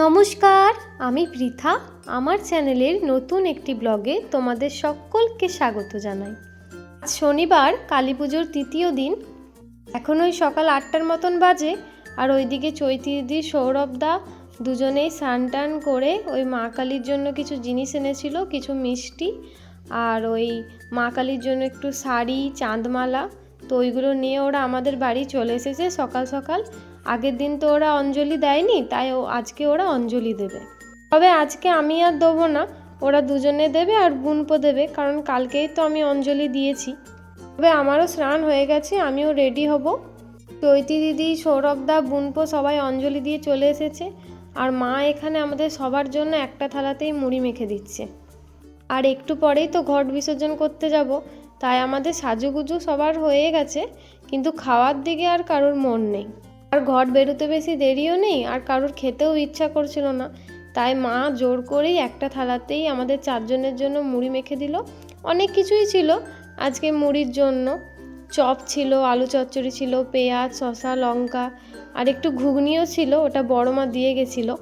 নমস্কার, আমি পৃথা। আমার চ্যানেলের নতুন একটি ব্লগে তোমাদের সকলকে স্বাগত জানাই। আজ শনিবার, কালী পুজোর তৃতীয় দিন। এখন ওই সকাল 8টার মতন বাজে। আর ওইদিকে চৈতি দিদি, সৌরভদা দুজনেই স্নান টান করে ওই মা কালীর জন্য কিছু জিনিস এনেছিল, কিছু মিষ্টি আর ওই মা কালীর জন্য একটু শাড়ি, চাঁদমালা। তো ওইগুলো নিয়ে ওরা আমাদের বাড়ি চলে এসেছে সকাল সকাল। আগের দিন তো ওরা অঞ্জলি দেয়নি, তাই আজকে ওরা অঞ্জলি দেবে। তবে আজকে আমি আর দেবো না, ওরা দুজনে দেবে আর বুনপো দেবে, কারণ কালকেই তো আমি অঞ্জলি দিয়েছি। তবে আমারও স্নান হয়ে গেছে, আমিও রেডি হব। চৈতি দিদি, সৌরভদা, বুনপো সবাই অঞ্জলি দিয়ে চলে এসেছে। আর মা এখানে আমাদের সবার জন্য একটা থালাতেই মুড়ি মেখে দিচ্ছে। আর একটু পরেই তো ঘট বিসর্জন করতে যাব, তাই আমাদের সাজুগুজু সবার হয়ে গেছে, কিন্তু খাওয়ার দিকে আর কারোর মন নেই। আর ঘট বেরোতে বেশি দেরিও নেই, আর কারোর খেতেও ইচ্ছা করছিল না, তাই মা জোর করেই একটা থালাতেই আমাদের চারজনের জন্য মুড়ি মেখে দিল। অনেক কিছুই ছিল আজকে মুড়ির জন্য। চপ ছিল, আলু চচ্চড়ি ছিল, পেঁয়াজ, শসা, লঙ্কা আর একটু ঘুগনিও ছিল, ওটা বড় মা দিয়ে গেছিলো।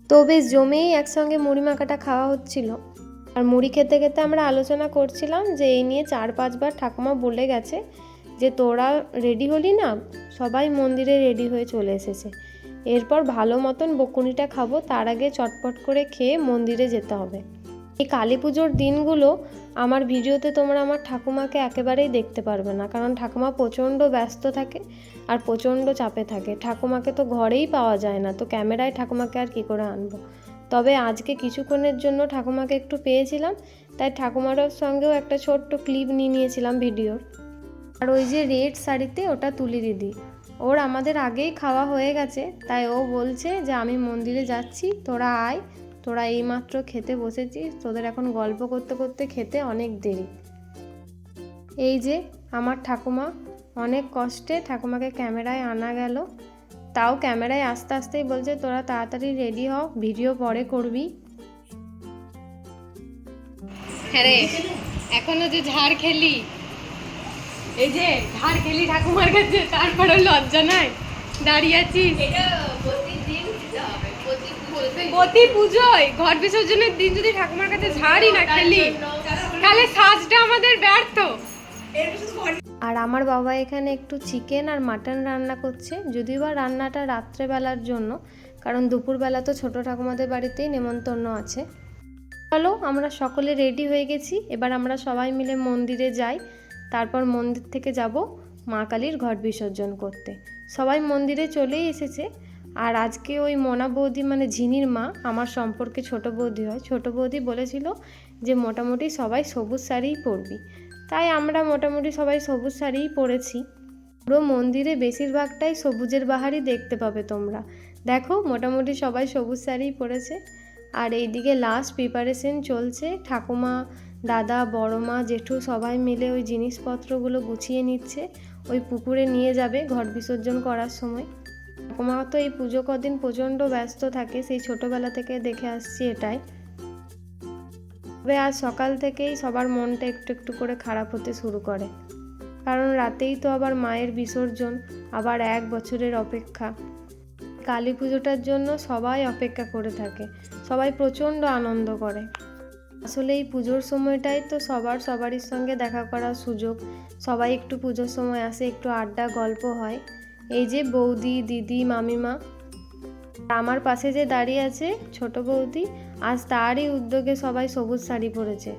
তো বেশ জমেই একসঙ্গে মুড়ি মাখাটা খাওয়া হচ্ছিল। আর মুড়ি খেতে খেতে আমরা আলোচনা করছিলাম যে এই নিয়ে 4-5 বার ঠাকুমা বলে গেছে যে তোরা রেডি হলি না, সবাই মন্দিরে রেডি হয়ে চলে এসেছে, এরপর ভালো মতন বকুনিটা খাবো, তার আগে চটপট করে খেয়ে মন্দিরে যেতে হবে। এই কালী পুজোর দিনগুলো আমার ভিডিওতে তোমরা আমার ঠাকুমাকে একেবারেই দেখতে পারবে না, কারণ ঠাকুমা প্রচণ্ড ব্যস্ত থাকে আর প্রচণ্ড চাপে থাকে। ঠাকুমাকে তো ঘরেই পাওয়া যায় না, তো ক্যামেরায় ঠাকুমাকে আর কী করে আনবো। তবে আজকে কিছুক্ষণের জন্য ঠাকুমাকে একটু পেয়েছিলাম, তাই ঠাকুমার সঙ্গেও একটা ছোট্ট ক্লিপ নিয়ে নিয়েছিলাম ভিডিওর। আর ওই যে রেড শাড়িতে, ওটা তুলি দিদি, ওর আমাদের আগেই খাওয়া হয়ে গেছে, তাই ও বলছে যে আমি মন্দিরে যাচ্ছি, তোরা আয়, তোরা এইমাত্র খেতে বসেছিস, তোদের এখন গল্প করতে করতে খেতে অনেক দেরি। এই যে আমার ঠাকুমা, অনেক কষ্টে ঠাকুমাকে ক্যামেরায় আনা গেল, তাও ক্যামেরায় আস্তে আস্তেই বলছে তোরা তাড়াতাড়ি রেডি হ, ভিডিও পরে করবি। হ্যাঁ রে, এখনো যে ঝাড় খেলি, এই যে ঝাড় খেলি ঠাকুমার কাছে, তারপরে লজ্জা নাই, দাঁড়িয়ে আছিস। প্রতি পুজোয় ঘট বিসর্জনের দিন যদি ঠাকুমার কাছে ঝাড়ই না খেলি, তাহলে সাজটা আমাদের ব্যর্থ। আর আমার বাবা এখানে একটু চিকেন আর মাটন রান্না করছে, যদিও বা রান্নাটা রাত্রেবেলার জন্য, কারণ দুপুরবেলা তো ছোটো ঠাকুমাদের বাড়িতেই নেমন্তন্ন আছে। চলো, আমরা সকলে রেডি হয়ে গেছি, এবার আমরা সবাই মিলে মন্দিরে যাই, তারপর মন্দির থেকে যাব মা কালীর ঘট বিসর্জন করতে। সবাই মন্দিরে চলেই এসেছে। আর আজকে ওই মোনা বৌদি, মানে ঝিনির মা, আমার সম্পর্কে ছোট বৌদি হয়, ছোট বৌদি বলেছিল যে মোটামুটি সবাই সবুজ শাড়িই পরবি, তাই আমরা মোটামুটি সবাই সবুজ শাড়িই পরেছি। পুরো মন্দিরে বেশিরভাগটাই সবুজের বাহারই দেখতে পাবে তোমরা। দেখো, মোটামুটি সবাই সবুজ শাড়িই পরেছে। আর এইদিকে লাস্ট প্রিপারেশন চলছে, ঠাকুমা, দাদা, বড় মা, জেঠু সবাই মিলে ওই জিনিসপত্রগুলো গুছিয়ে নিচ্ছে, ওই পুকুরে নিয়ে যাবে ঘট বিসর্জন করার সময়। ঠাকুমা তো এই পুজো কদিন প্রচণ্ড ব্যস্ত থাকে, সেই ছোটোবেলা থেকে দেখে আসছি এটাই। তবে আজ সকাল থেকেই সবার মনটা একটু একটু করে খারাপ হতে শুরু করে, কারণ রাতেই তো আবার মায়ের বিসর্জন, আবার 1 বছরের অপেক্ষা। কালী পুজোটার জন্য সবাই অপেক্ষা করে থাকে, সবাই প্রচণ্ড আনন্দ করে। আসলে এই পুজোর সময়টাই তো সবারই সঙ্গে দেখা করার সুযোগ, সবাই একটু পুজোর সময় আসে, একটু আড্ডা গল্প হয়। এই যে বৌদি, দিদি, মামিমা, আমার পাশে যে দাঁড়িয়ে আছে ছোট বৌদি, আজ তারই উদ্যোগে সবাই সবুজ শাড়ি পরেছে।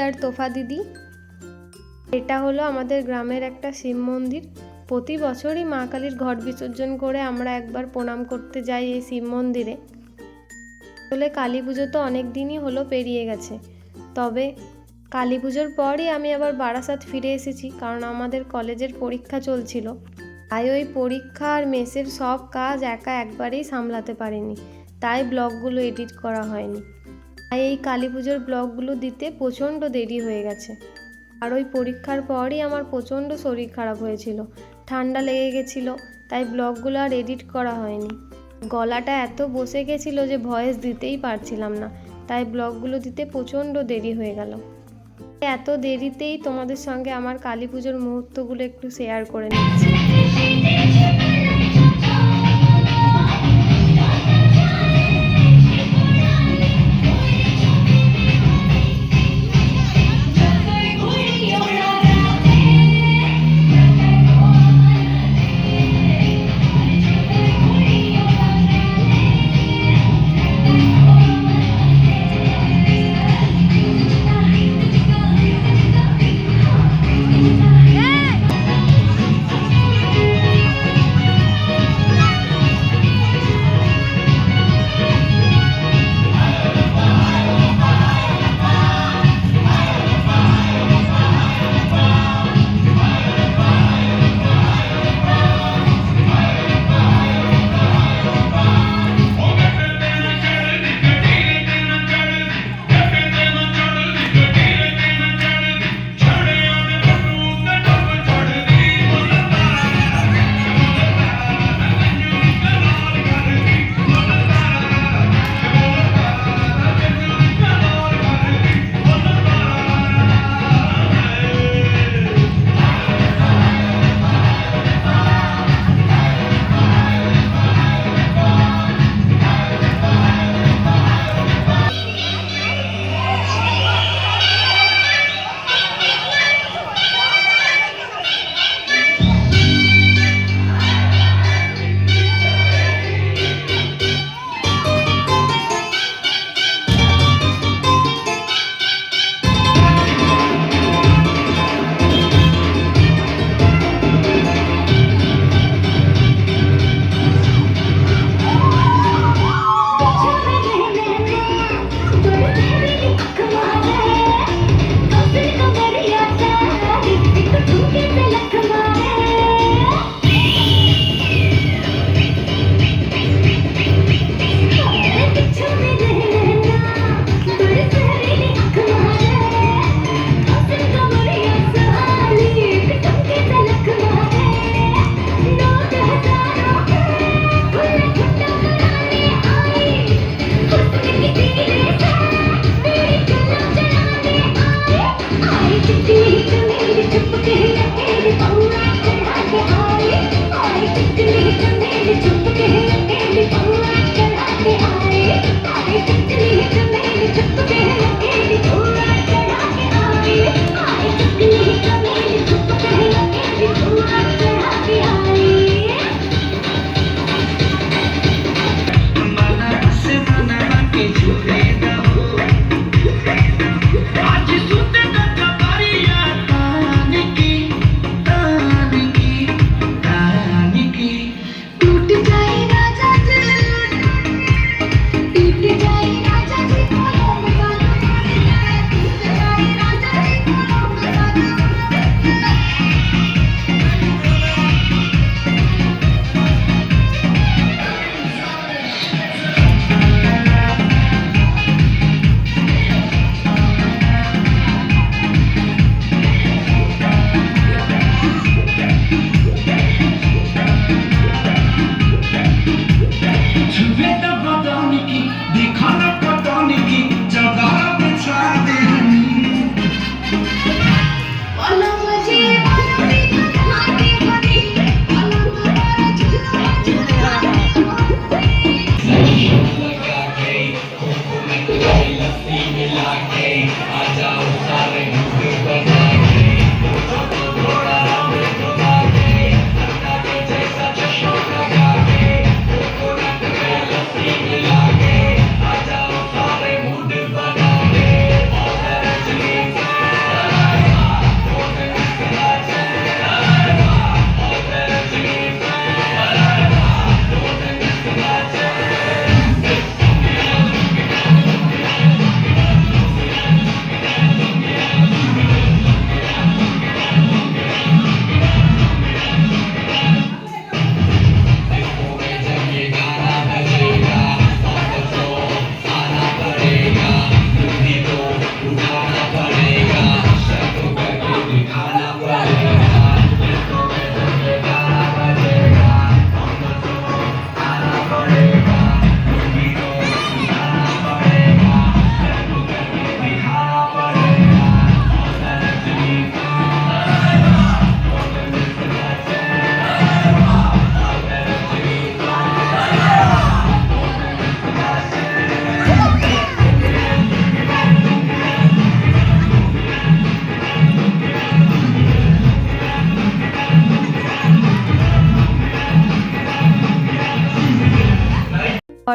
আর তোফা দিদি। এটা হলো আমাদের গ্রামের একটা শিব মন্দির। প্রতি বছরই মা কালীর ঘট বিসর্জন করে আমরা একবার প্রণাম করতে যাই এই শিব মন্দিরে। আসলে কালী পুজো তো অনেক দিনই হলো পেরিয়ে গেছে, তবে কালী পুজোর পরই আমি আবার বারাসাত ফিরে এসেছি, কারণ আমাদের কলেজের পরীক্ষা চলছিল। তাই ওই পরীক্ষা আর মেসের সব কাজ একা একবারেই সামলাতে পারিনি, তাই ব্লগগুলো এডিট করা হয়নি। তাই এই কালী পুজোর ব্লগগুলো দিতে প্রচণ্ড দেরি হয়ে গেছে। আর ওই পরীক্ষার পরই আমার প্রচণ্ড শরীর খারাপ হয়েছিল, ঠান্ডা লেগে গেছিলো, তাই ব্লগগুলো আর এডিট করা হয়নি। গলাটা এত বসে গেছিলো যে ভয়েস দিতেই পারছিলাম না, তাই ব্লগগুলো দিতে প্রচণ্ড দেরি হয়ে গেল। এত দেরিতেই তোমাদের সঙ্গে আমার কালী পুজোর মুহূর্তগুলো একটু শেয়ার করে নিচ্ছি।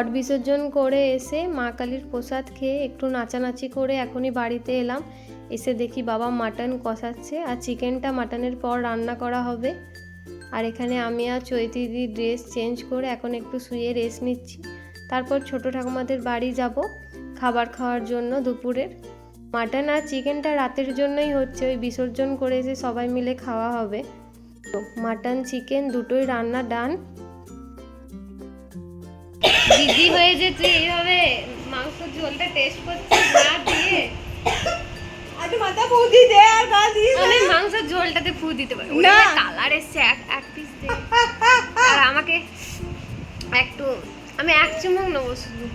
ঘট বিসর্জন করে এসে মা কালীর প্রসাদ খেয়ে একটু নাচানাচি করে এখনই বাড়িতে এলাম। এসে দেখি বাবা মাটন কষাচ্ছে, আর চিকেনটা মাটনের পর রান্না করা হবে। আর এখানে আমি আর চৈতিদি ড্রেস চেঞ্জ করে এখন একটু শুয়ে রেস্ট নিচ্ছি। তারপর ছোটো ঠাকুমাদের বাড়ি যাব খাবার খাওয়ার জন্য দুপুরের। মাটন আর চিকেনটা রাতের জন্যই হচ্ছে, ওই বিসর্জন করে এসে সবাই মিলে খাওয়া হবে। তো মাটন চিকেন দুটোই রান্না ডান। দিদি হয়ে যে তুই এইভাবে মাংস ঝোলটা টেস্ট করছিস না দিয়ে, আরে মাথা ফু দি দে আর গা দি। আমি মাংস ঝোলটাতে ফু দিতে পারি না, কালার এসছে এক পিস দে। আর আমাকে একটু, আমি এক চুমুক নেবো শুধু,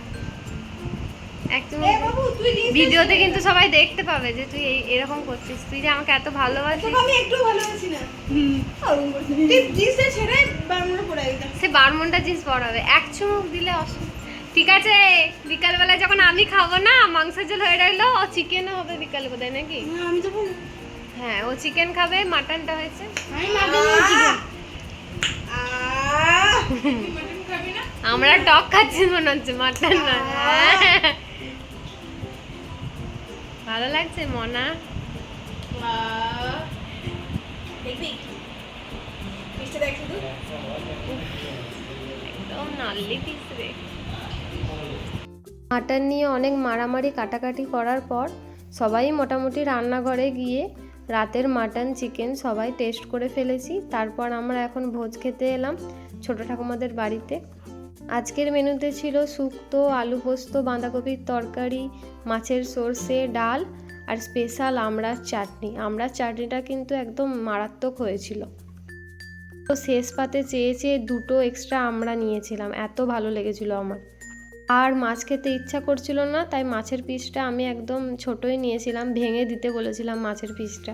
এক চুমুক। বাবু তুই ভিডিওতে কিন্তু সবাই দেখতে পাবে যে তুই এরকম করছিস, তুই যে আমাকে এত ভালোবাসিস। আমি একটু ভালোবাসি না। তুই জিন্সটা ছেড়ে বারমুন্ডা পরে আইতা। সে বারমুন্ডা জিন্স পরাবে, এক চুমুক দিলে ঠিক আছে। বিকালবেলা যখন আমি খাবো না, মাংস ঝোল হয়ে রইলো, ও চিকেনও হবে বিকালে বোধহয় নাকি? আমি যখন হ্যাঁ, ও চিকেন খাবে, মাটনটা হয়েছে। আমি মাটন চিকেন আমরা টক খাচ্ছি মনে হচ্ছে, মাটন না। ভালো লাগছে মনা? দেখবি মিষ্টি দেখ শুধু একদম নাল্লি পিস রে। মাটন নিয়ে অনেক মারামারি কাটাকাটি করার পর সবাই মোটামুটি রান্নাঘরে গিয়ে রাতের মাটন চিকেন সবাই টেস্ট করে ফেলেছি। তারপর আমরা এখন ভোজ খেতে এলাম ছোটো ঠাকুমাদের বাড়িতে। আজকের মেনুতে ছিল শুক্তো, আলু পোস্ত, বাঁধাকপির তরকারি, মাছের সর্ষে, ডাল আর স্পেশাল আমড়ার চাটনি। আমড়ার চাটনিটা কিন্তু একদম মারাত্মক হয়েছিল। তো শেষ পাতে চেয়ে চেয়ে দুটো এক্সট্রা আমড়া নিয়েছিলাম, এত ভালো লেগেছিল আমার। আর মাছ খেতে ইচ্ছা করছিল না, তাই মাছের পিসটা আমি একদম ছোটোই নিয়েছিলাম, ভেঙে দিতে বলেছিলাম মাছের পিসটা।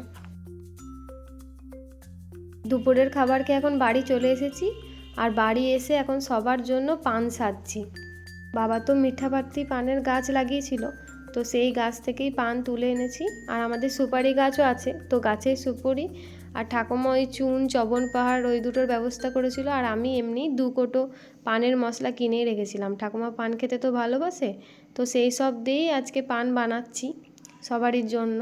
দুপুরের খাবার খেয়ে এখন বাড়ি চলে এসেছি, আর বাড়ি এসে এখন সবার জন্য পান সাজছি। বাবা তো মিঠাপাত্রি পানের গাছ লাগিয়েছিল, তো সেই গাছ থেকেই পান তুলে এনেছি। আর আমাদের সুপারি গাছও আছে, তো গাছের সুপারি। আর ঠাকুমা ওই চুন, চবন পাহাড় ওই দুটোর ব্যবস্থা করেছিল, আর আমি এমনি 2 কোটো পানের মশলা কিনেই রেখেছিলাম। ঠাকুমা পান খেতে তো ভালোবাসে, তো সেই সব দিয়েই আজকে পান বানাচ্ছি সবারই জন্য।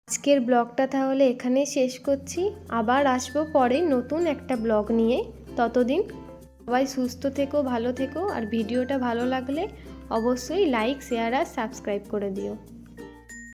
আজকের ব্লগটা তাহলে এখানেই শেষ করছি। আবার আসবো পরে নতুন একটা ব্লগ নিয়ে। ততদিন সবাই সুস্থ থেকো, ভালো থেকো। আর ভিডিওটা ভালো লাগলে অবশ্যই লাইক, শেয়ার আর সাবস্ক্রাইব করে দিও।